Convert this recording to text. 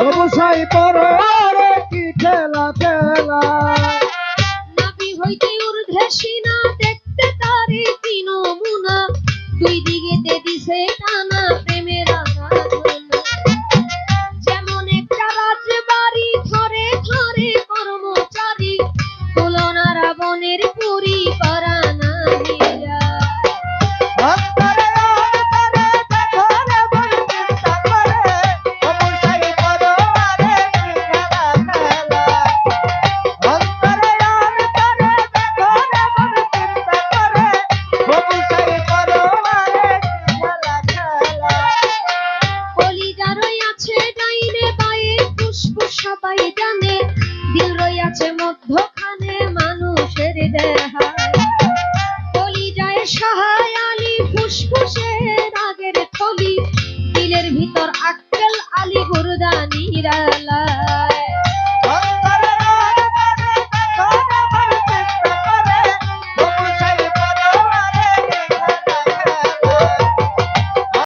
অবসাই পড়ো রে কি ঠেলা ঠেলা নাভি হইতে ঊর্ধ্বে সিনা দেখতে তারে কি নমুনা দুই দিকেতে দিছে টানা প্রেমের আঘাত যেমন একটা রাজবাড়ি ধরে ধরে কর্মচারী তুলনা রাবণের পুরী পারা নারীরা অন্তরে অন্তরে দেখো রে মন চিন্তা করে অবসাই পড়ো রে কি ঠেলা ঠেলা অন্তরে অন্তরে দেখো রে মন চিন্তা করে অবসাই পড়ো রে কি ঠেলা ঠেলা কলিজা রইয়াছে ডাইনে বায়ে ফুসফুস সবাই জানে দিল রইয়াছে মধ্যখানে মানুষের দেহায় কলিজায় সহায় আলী ফুসফুসে রাগের থলি দিলের ভিতর আক্কেল আলী গুরদানি রালা